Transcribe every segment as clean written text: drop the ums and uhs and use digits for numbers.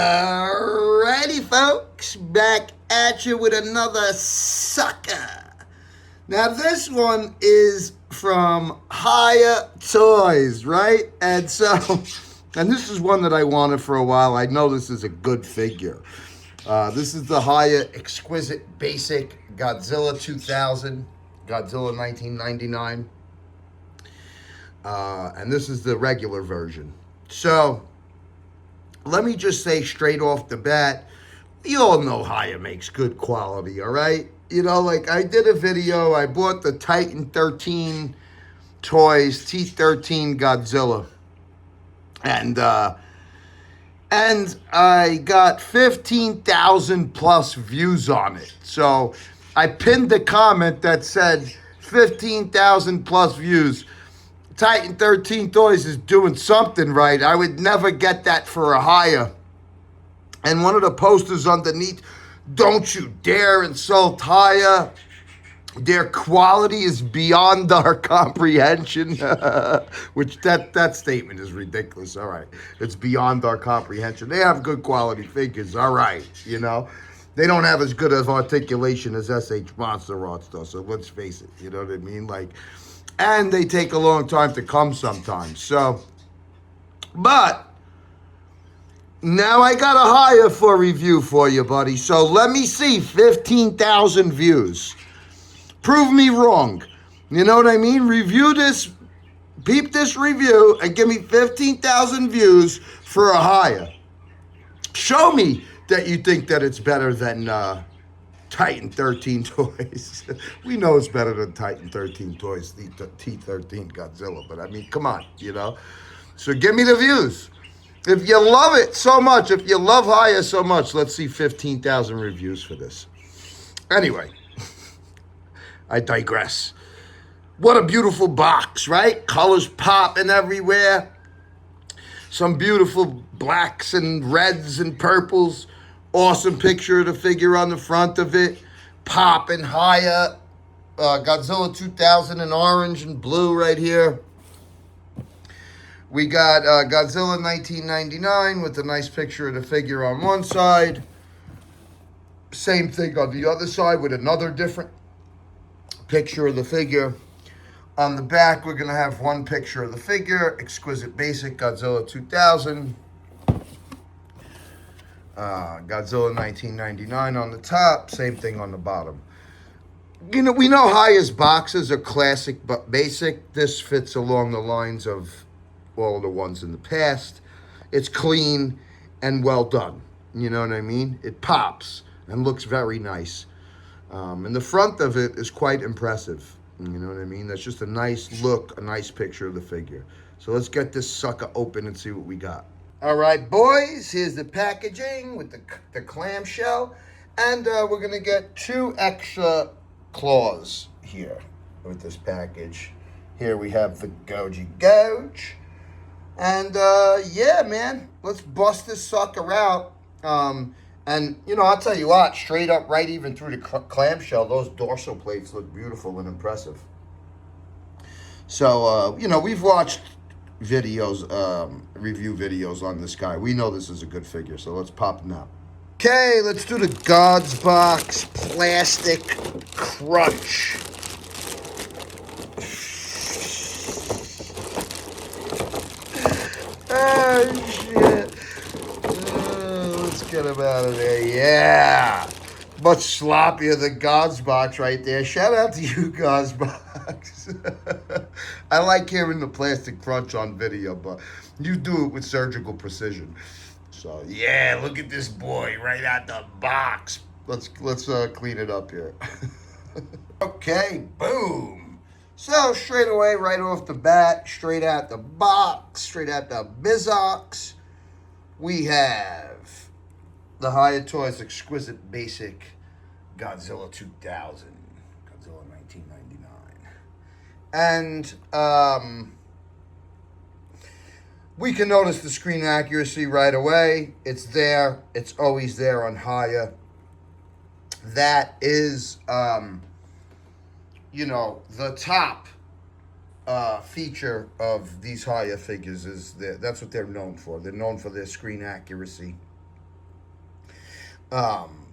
Alrighty, folks, back at you with another sucker. Now, this one is from Hiya Toys, right? And so, and this is one that I wanted for a while. I know this is a good figure. This is the Hiya Exquisite Basic Godzilla 2000, Godzilla 1999. And this is the regular version. So, let me just say straight off the bat, you all know Hiya makes good quality, all right? You know, like I did a video, I bought the Titan 13 toys, T13 Godzilla. And I got 15,000 plus views on it. So I pinned a comment that said 15,000 plus views. Titan 13 Toys is doing something right. I would never get that for a Hiya. And one of the posters underneath, don't you dare insult Hiya. Their quality is beyond our comprehension. Which that statement is ridiculous. All right. It's beyond our comprehension. They have good quality figures. All right. You know. They don't have as good of articulation as SH Monster Arts though. So let's face it. You know what I mean? Like, and they take a long time to come sometimes. So, but now I got a Hiya for review for you, buddy. So let me see 15,000 views. Prove me wrong. You know what I mean? Review this, peep this review, and give me 15,000 views for a Hiya. Show me that you think that it's better than Titan 13 Toys. We know it's better than Titan 13 Toys, the T13 Godzilla, but I mean, come on, you know? So give me the views. If you love it so much, if you love Hiya so much, let's see 15,000 reviews for this. Anyway, I digress. What a beautiful box, right? Colors popping everywhere. Some beautiful blacks and reds and purples. Awesome picture of the figure on the front of it. Popping Hiya. Godzilla 2000 in orange and blue right here. We got Godzilla 1999 with a nice picture of the figure on one side. Same thing on the other side with another different picture of the figure. On the back, we're going to have one picture of the figure. Exquisite Basic Godzilla 2000. Godzilla 1999 on the top, same thing on the bottom. You know, we know Hiya's boxes are classic but basic. This fits along the lines of all the ones in the past. It's clean and well done. You know what I mean? It pops and looks very nice. And the front of it is quite impressive. You know what I mean? That's just a nice look, a nice picture of the figure. So let's get this sucker open and see what we got. All right, boys, here's the packaging with the clamshell. And we're going to get 2 extra claws here with this package. Here we have the Goji Gouge. And, yeah, man, let's bust this sucker out. And, you know, I'll tell you what, straight up, right even through the clamshell, those dorsal plates look beautiful and impressive. So, you know, we've watched videos, review videos on this guy. We know this is a good figure, so let's pop him out. Okay, let's do the God's Box Plastic Crunch. Oh, shit. Let's get him out of there. Yeah. Much sloppier than God's Box right there. Shout out to you, God's Box. I like hearing the plastic crunch on video, but you do it with surgical precision. So, yeah, look at this boy right out the box. Let's clean it up here. Okay, boom. So, straight away, right off the bat, straight out the box, straight out the bizox, we have the Hiya Toys Exquisite Basic Godzilla 2000. Godzilla 1999. And we can notice the screen accuracy right away. It's there. It's always there on Hiya. That is, you know, the top feature of these Hiya figures is that's what they're known for. They're known for their screen accuracy. Um,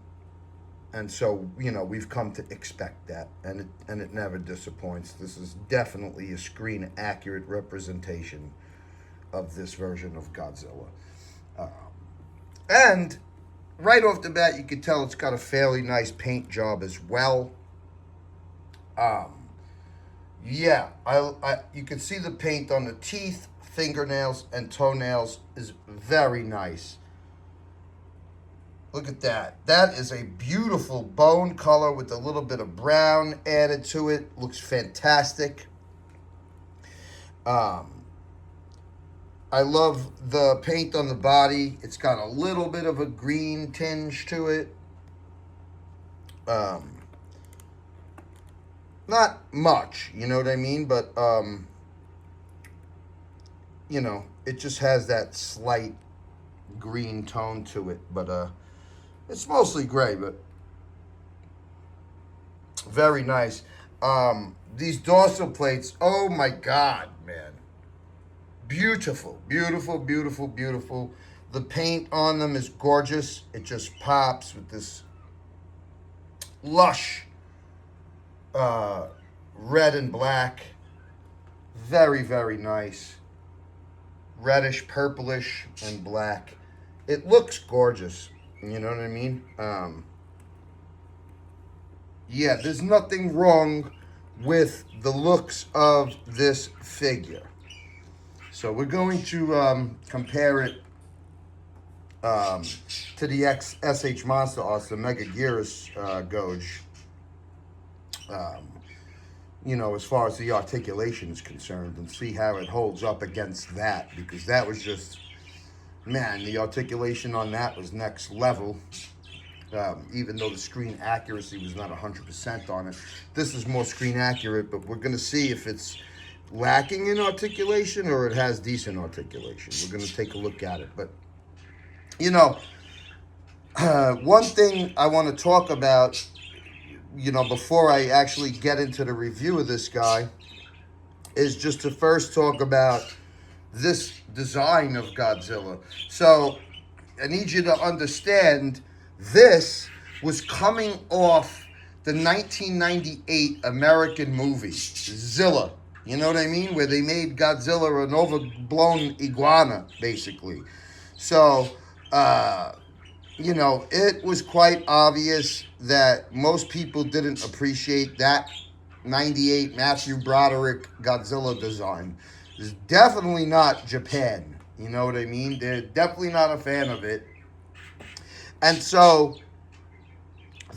and so, you know, we've come to expect that, and it never disappoints. This is definitely a screen accurate representation of this version of Godzilla. Um, and right off the bat, you can tell it's got a fairly nice paint job as well. Um, yeah, you can see the paint on the teeth, fingernails, and toenails is very nice. Look at that. That is a beautiful bone color with a little bit of brown added to it. Looks fantastic. I love the paint on the body. It's got a little bit of a green tinge to it. Not much, you know what I mean? But, you know, it just has that slight green tone to it. But, it's mostly gray, but very nice. These dorsal plates, oh my God, man. Beautiful, beautiful, beautiful, beautiful. The paint on them is gorgeous. It just pops with this lush red and black. Very, very nice. Reddish, purplish, and black. It looks gorgeous. You know what I mean? Yeah, there's nothing wrong with the looks of this figure. So we're going to compare it to the SH Monster Arts, the Mega Gearus Goj. You know, as far as the articulation is concerned, and see how it holds up against that, because that was just, man, the articulation on that was next level. Even though the screen accuracy was not 100% on it. This is more screen accurate, but we're going to see if it's lacking in articulation or it has decent articulation. We're going to take a look at it. But, you know, one thing I want to talk about, you know, before I actually get into the review of this guy, is just to first talk about this design of Godzilla. So I need you to understand, this was coming off the 1998 American movie, Zilla. You know what I mean? Where they made Godzilla an overblown iguana, basically. So, you know, it was quite obvious that most people didn't appreciate that 98 Matthew Broderick Godzilla design. It's definitely not Japan. You know what I mean? They're definitely not a fan of it. And so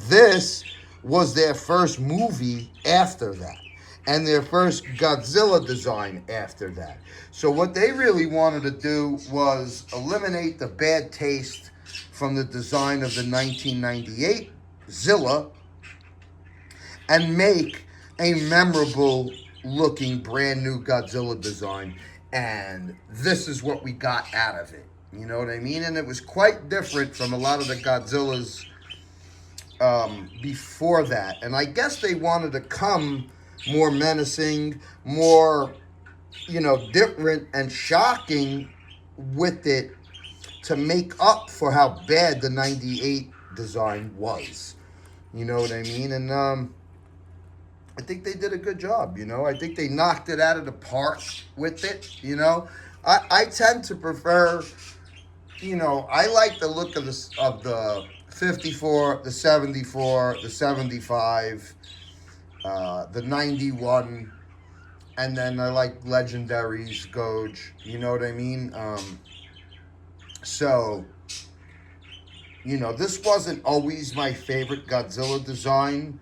this was their first movie after that, and their first Godzilla design after that. So what they really wanted to do was eliminate the bad taste from the design of the 1998 Zilla and make a memorable looking brand new Godzilla design. And this is what we got out of it. You know what I mean? And it was quite different from a lot of the Godzillas before that. And I guess they wanted to come more menacing, more, you know, different and shocking with it to make up for how bad the 98 design was. You know what I mean? And I think they did a good job, you know? I think they knocked it out of the park with it, you know? I tend to prefer... You know, I like the look of the 54, the 74, the 75, the 91, and then I like Legendary's Goj. You know what I mean? So, you know, this wasn't always my favorite Godzilla design.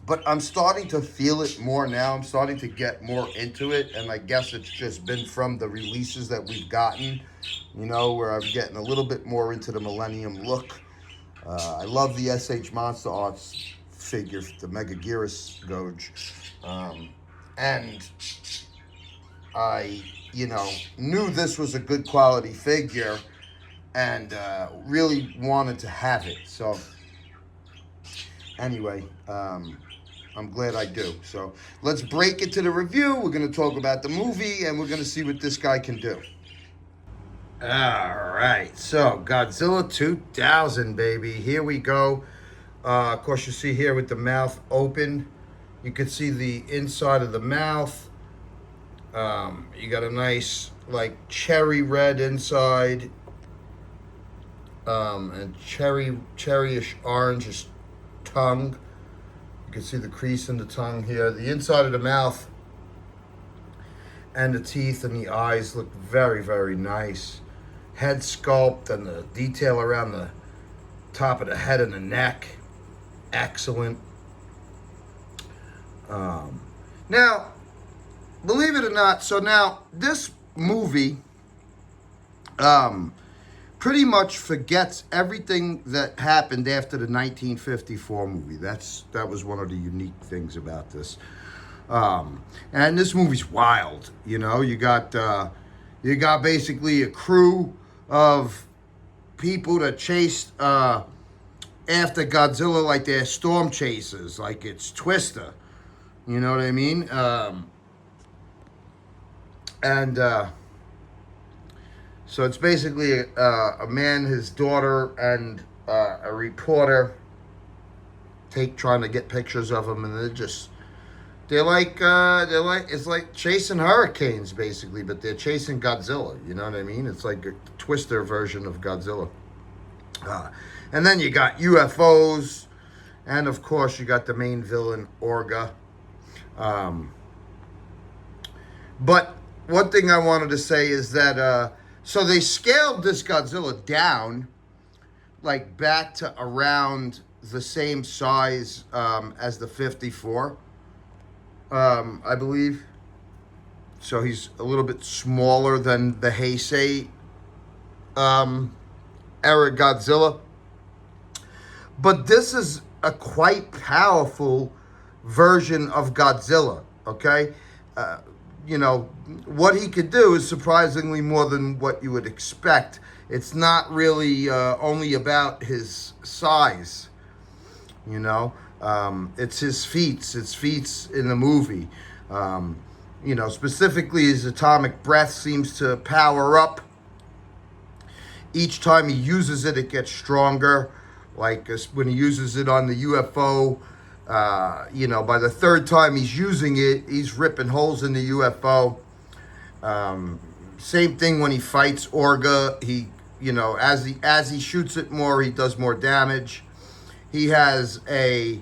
But I'm starting to feel it more now. I'm starting to get more into it. And I guess it's just been from the releases that we've gotten, you know, where I'm getting a little bit more into the Millennium look. I love the SH Monster Arts figure, the Mega Gearus Goj. And I, you know, knew this was a good quality figure and really wanted to have it. So, anyway, I'm glad I do. So let's break into the review. We're going to talk about the movie, and we're going to see what this guy can do. All right, so Godzilla 2000, baby. Here we go. Of course, you see here with the mouth open, you can see the inside of the mouth. You got a nice, like, cherry red inside, and cherryish orangish tongue. You can see the crease in the tongue here. The inside of the mouth and the teeth and the eyes look very, very nice. Head sculpt and the detail around the top of the head and the neck, excellent. Now, believe it or not, so now this movie pretty much forgets everything that happened after the 1954 movie. That was one of the unique things about this. And this movie's wild. You know, you got basically a crew of people that chased after Godzilla like they're storm chasers, like it's Twister. You know what I mean? So it's basically a man, his daughter, and a reporter trying to get pictures of him, and they're like it's like chasing hurricanes basically, but they're chasing Godzilla. You know what I mean? It's like a Twister version of Godzilla. And then you got UFOs, and of course you got the main villain Orga. But one thing I wanted to say is that so they scaled this Godzilla down, like back to around the same size as the 54. I believe. So he's a little bit smaller than the Heisei era Godzilla. But this is a quite powerful version of Godzilla, okay? You know, what he could do is surprisingly more than what you would expect. It's not really only about his size, you know? It's his feats in the movie. You know, specifically his atomic breath seems to power up. Each time he uses it, it gets stronger. Like when he uses it on the UFO, you know, by the third time he's using it, he's ripping holes in the UFO. Same thing when he fights Orga. He, you know, as he shoots it more, he does more damage. He has a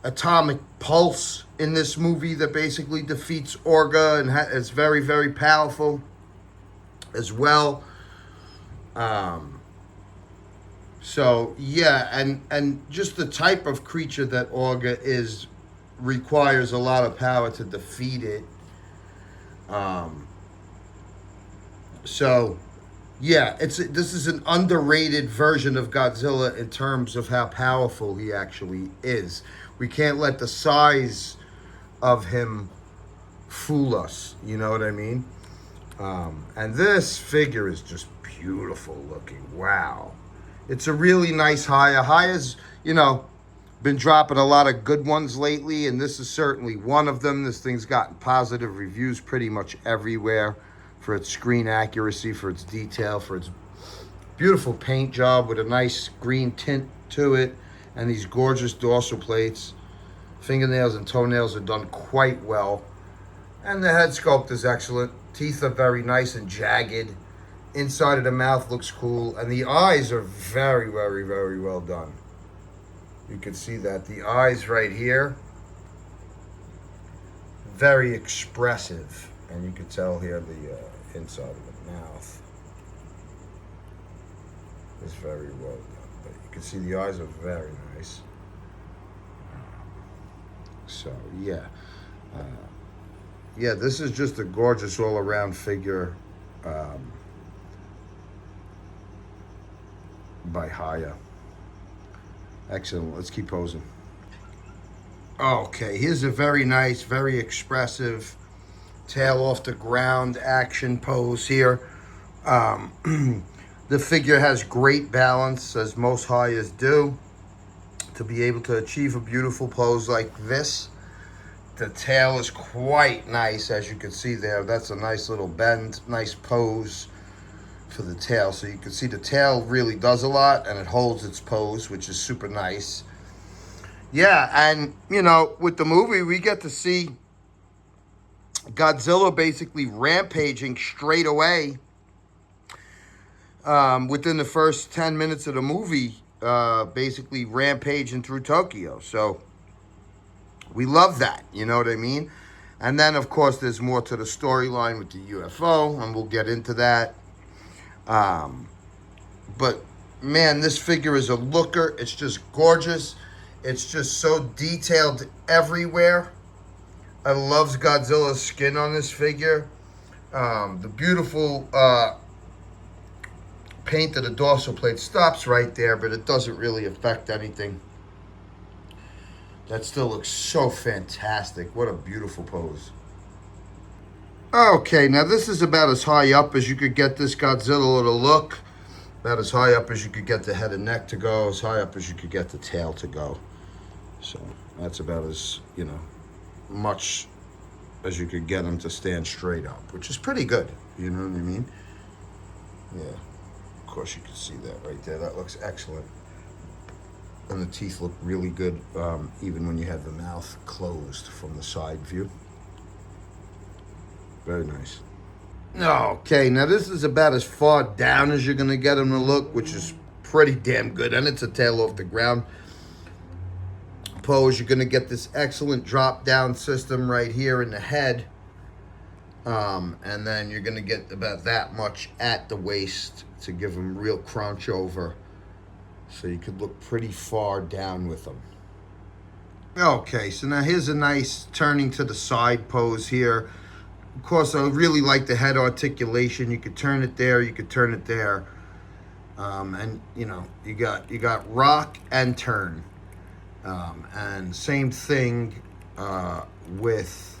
atomic pulse in this movie that basically defeats Orga, and it's very, very powerful as well. So yeah, and just the type of creature that Orga is requires a lot of power to defeat it. So yeah, this is an underrated version of Godzilla in terms of how powerful he actually is. We can't let the size of him fool us. You know what I mean? And this figure is just beautiful looking. Wow. It's a really nice Hiya. Hiya's, you know, been dropping a lot of good ones lately, and this is certainly one of them. This thing's gotten positive reviews pretty much everywhere for its screen accuracy, for its detail, for its beautiful paint job with a nice green tint to it, and these gorgeous dorsal plates. Fingernails and toenails are done quite well, and the head sculpt is excellent. Teeth are very nice and jagged. Inside of the mouth looks cool, and the eyes are very, very, very well done. You can see that the eyes right here, very expressive, and you can tell here the inside of the mouth is very well done. But you can see the eyes are very nice. So yeah, yeah, this is just a gorgeous all-around figure. By Hiya. Excellent. Let's keep posing. Okay, here's a very nice, very expressive tail off the ground action pose here. The figure has great balance, as most Hiyas do, to be able to achieve a beautiful pose like this. The tail is quite nice, as you can see there. That's a nice little bend, nice pose for the tail. So you can see the tail really does a lot, and it holds its pose, which is super nice. Yeah, and, you know, with the movie, we get to see Godzilla basically rampaging straight away within the first 10 minutes of the movie, basically rampaging through Tokyo. So we love that, you know what I mean? And then, of course, there's more to the storyline with the UFO, and we'll get into that. But, man, this figure is a looker. It's just gorgeous. It's just so detailed everywhere. I love Godzilla's skin on this figure. The beautiful paint of the dorsal plate stops right there, but it doesn't really affect anything. That still looks so fantastic. What a beautiful pose. Okay, now this is about as high up as you could get this Godzilla to look. About as high up as you could get the head and neck to go. As high up as you could get the tail to go. So that's about as, you know, much as you could get him to stand straight up, which is pretty good. You know what I mean? Yeah. Of course you can see that right there. That looks excellent. And the teeth look really good, even when you have the mouth closed from the side view. Very nice. Okay, now this is about as far down as you're going to get him to look, which is pretty damn good. And it's a tail off the ground pose. You're going to get this excellent drop down system right here in the head. And then you're going to get about that much at the waist to give him real crunch over. So you could look pretty far down with them. Okay, so now here's a nice turning to the side pose here. Of course, I really like the head articulation. You could turn it there, you could turn it there. And, you know, you got rock and turn. And same thing with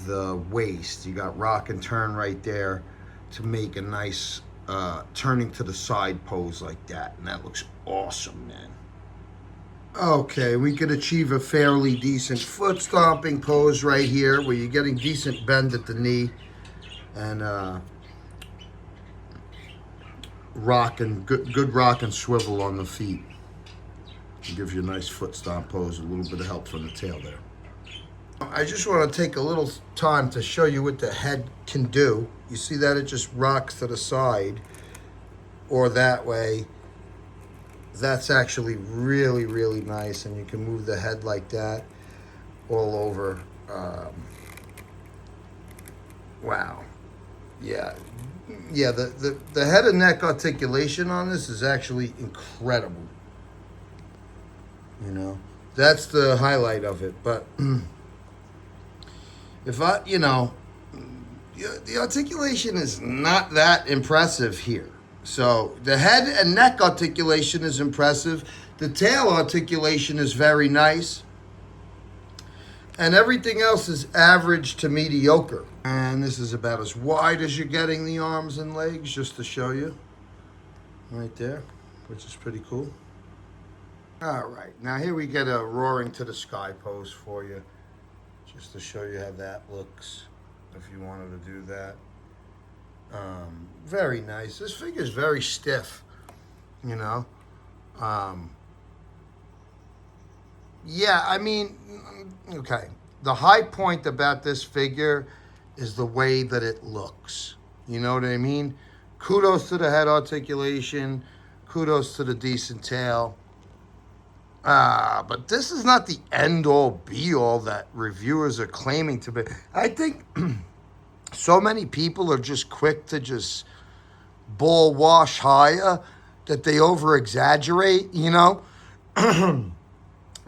the waist. You got rock and turn right there to make a nice turning to the side pose like that, and that looks awesome, man. Okay, we could achieve a fairly decent foot stomping pose right here, where you're getting decent bend at the knee and rock and good rock and swivel on the feet. It gives you a nice foot stomp pose, a little bit of help from the tail there. I just want to take a little time to show you what the head can do. You see that it just rocks to the side or that way. That's actually really, really nice, and you can move the head like that all over. Wow. Yeah. Yeah, the head and neck articulation on this is actually incredible. You know, that's the highlight of it. But if I, you know, the articulation is not that impressive here. So the head and neck articulation is impressive. The tail articulation is very nice. And everything else is average to mediocre. And this is about as wide as you're getting the arms and legs, just to show you. Right there, which is pretty cool. All right, now here we get a roaring to the sky pose for you, just to show you how that looks, if you wanted to do that. Very nice. This figure is very stiff, you know. Yeah, I mean, okay. The high point about this figure is the way that it looks. You know what I mean? Kudos to the head articulation. Kudos to the decent tail. But this is not the end-all, be-all that reviewers are claiming to be. I think so many people are just quick to just bull wash Hiya that they over-exaggerate, you know?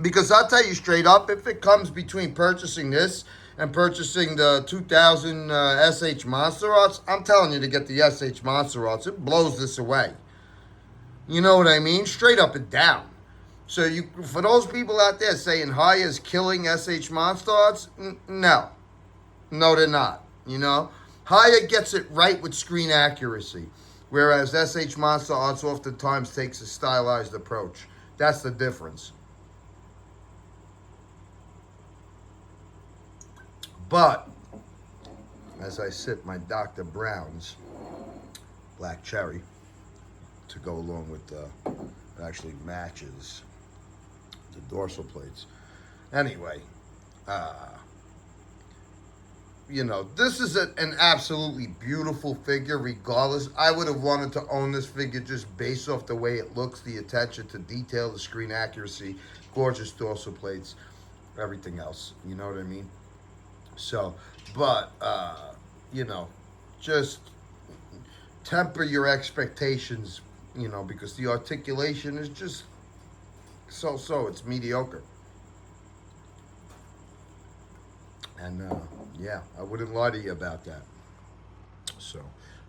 Because I'll tell you straight up, if it comes between purchasing this and purchasing the 2000 SH Monster Arts, I'm telling you to get the SH Monster Arts. It blows this away. You know what I mean? Straight up and down. So you, for those people out there saying Hiya is killing SH Monster Arts, no. No, they're not. You know? Hiya gets it right with screen accuracy, whereas SH Monster Arts oftentimes takes a stylized approach. That's the difference. But, as I sip my Dr. Brown's, black cherry to go along with it actually matches the dorsal plates. Anyway, you know, this is an absolutely beautiful figure regardless. I would have wanted to own this figure just based off the way it looks, the attention to detail, the screen accuracy, gorgeous dorsal plates, everything else. You know what I mean? So, but, you know, just temper your expectations, you know, because the articulation is just so-so. It's mediocre. And, yeah, I wouldn't lie to you about that. So,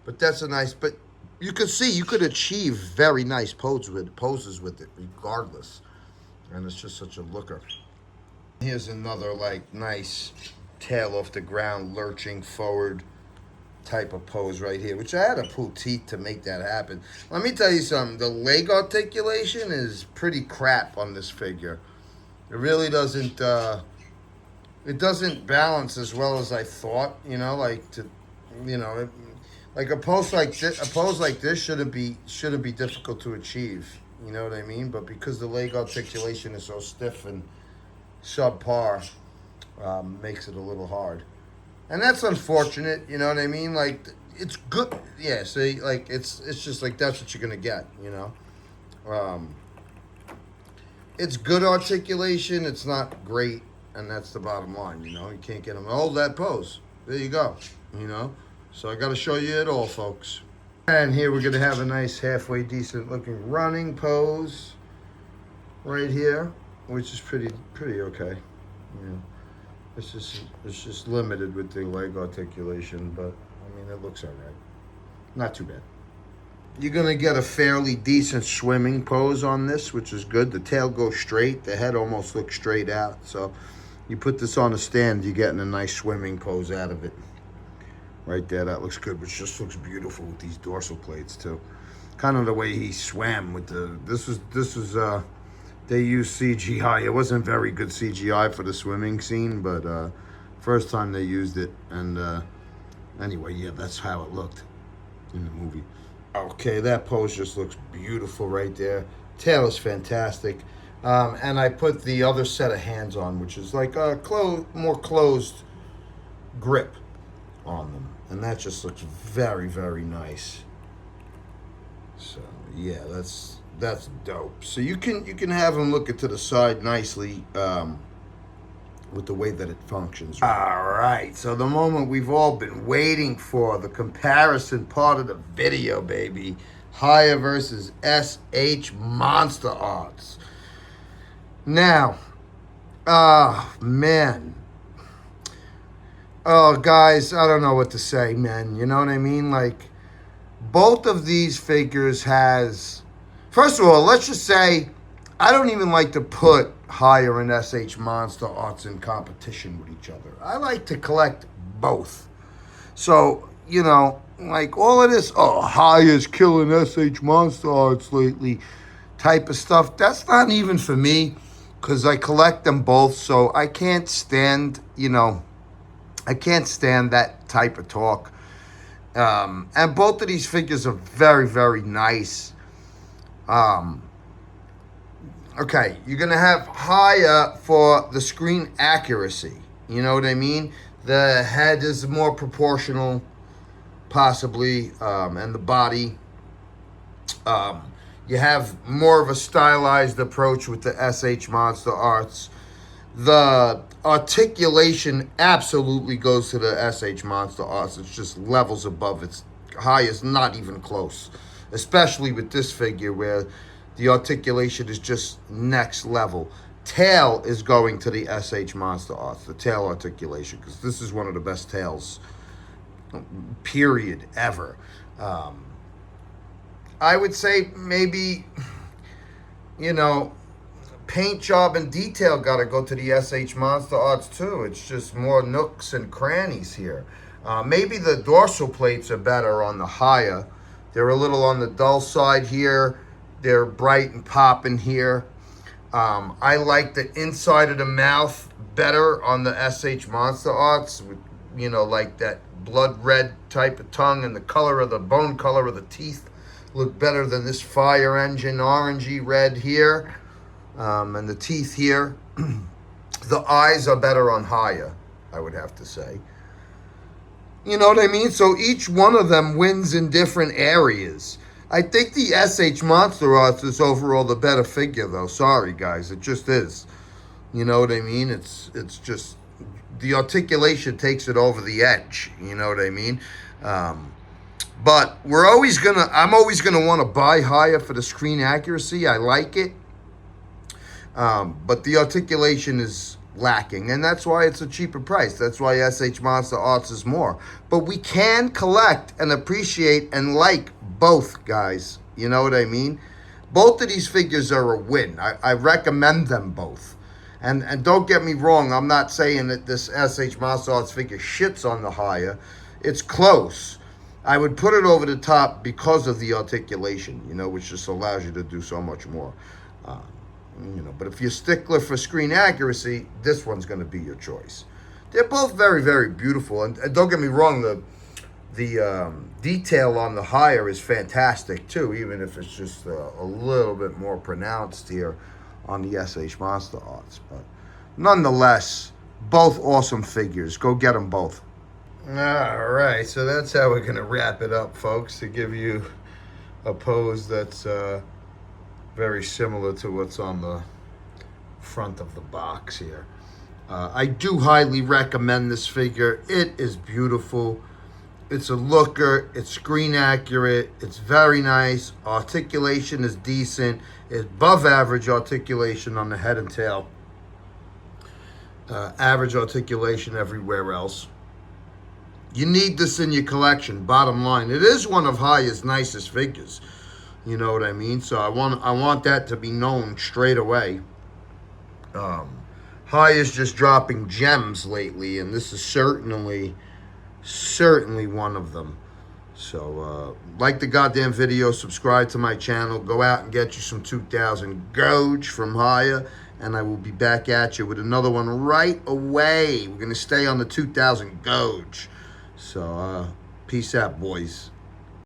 but that's a nice, but you could see, you could achieve very nice poses with it regardless. And it's just such a looker. Here's another, like, nice tail off the ground, lurching forward type of pose right here, which I had to pull teeth to make that happen. Let me tell you something. The leg articulation is pretty crap on this figure. It really doesn't, it doesn't balance as well as I thought, you know, like to, you know, like a pose like this shouldn't be difficult to achieve, you know what I mean? But because the leg articulation is so stiff and subpar, makes it a little hard. And that's unfortunate, you know what I mean? Like, it's good, yeah, see, like, it's just like, that's what you're gonna get, you know? It's good articulation, it's not great, and that's the bottom line, you know? You can't get them to hold that pose. There you go, you know? So I gotta show you it all, folks. And here we're gonna have a nice halfway decent looking running pose right here, which is pretty okay, you know? It's just limited with the leg articulation, but I mean, it looks all right. Not too bad. You're gonna get a fairly decent swimming pose on this, which is good. The tail goes straight, the head almost looks straight out. So you put this on a stand, you're getting a nice swimming pose out of it. Right there, that looks good, which just looks beautiful with these dorsal plates too. Kind of the way he swam with the, this was they used CGI. It wasn't very good CGI for the swimming scene, but first time they used it. And anyway, yeah, that's how it looked in the movie. Okay, that pose just looks beautiful right there. Tail is fantastic. And I put the other set of hands on, which is like a more closed grip on them. And that just looks very, very nice. So, yeah, that's dope. So you can have them look it to the side nicely with the way that it functions. All right, so the moment we've all been waiting for, the comparison part of the video, baby. Hiya versus SH Monster Arts. Now, man. Oh, guys, I don't know what to say, man. You know what I mean? Like, both of these figures has... First of all, let's just say, I don't even like to put Hiya and SH Monster Arts in competition with each other. I like to collect both. So, you know, like all of this, oh, Hiya's killing SH Monster Arts lately type of stuff, that's not even for me because I collect them both. So I can't stand, you know, I can't stand that type of talk. And both of these figures are very, very nice. Okay, you're going to have Hiya for the screen accuracy. You know what I mean? The head is more proportional, possibly, and the body. You have more of a stylized approach with the SH Monster Arts. The articulation absolutely goes to the SH Monster Arts. It's just levels above. It's Hiya's not even close. Especially with this figure where the articulation is just next level. Tail is going to the SH Monster Arts, the tail articulation, because this is one of the best tails, period, ever. I would say maybe, you know, paint job and detail got to go to the SH Monster Arts too. It's just more nooks and crannies here. Maybe the dorsal plates are better on the Hiya. They're a little on the dull side here. They're bright and popping here. I like the inside of the mouth better on the SH Monster Arts. you know, like that blood red type of tongue, and the color of the bone color of the teeth look better than this fire engine orangey red here. And the teeth here. The eyes are better on Hiya, I would have to say. You know what I mean? So each one of them wins in different areas. I think the SH Monster Arts is overall the better figure, though. Sorry, guys. It just is. You know what I mean? It's just... the articulation takes it over the edge. You know what I mean? But I'm always gonna want to buy Hiya for the screen accuracy. I like it. But the articulation is lacking, and that's why it's a cheaper price. That's why SH Monster Arts is more. But we can collect and appreciate and like both, guys. You know what I mean? Both of these figures are a win. I recommend them both. And don't get me wrong, I'm not saying that this SH Monster Arts figure shits on the Hiya. It's close. I would put it over the top because of the articulation, you know, which just allows you to do so much more. You know, but if you're a stickler for screen accuracy, this one's going to be your choice. They're both very, very beautiful, and don't get me wrong, the detail on the Hiya is fantastic too, even if it's just a little bit more pronounced here on the SH Monster Arts. But nonetheless, both awesome figures. Go get them both. All right, so that's how we're going to wrap it up, folks, to give you a pose that's very similar to what's on the front of the box here. I do highly recommend this figure. It is beautiful. It's a looker. It's screen accurate. It's very nice. Articulation is decent. It's above average articulation on the head and tail. Average articulation everywhere else. You need this in your collection, bottom line. It is one of Hiya's nicest figures. You know what I mean? So I want that to be known straight away. Hiya's just dropping gems lately, and this is certainly one of them. So like the goddamn video, subscribe to my channel, go out and get you some 2000 Goj from Hiya, and I will be back at you with another one right away. We're going to stay on the 2000 Goj. So peace out, boys.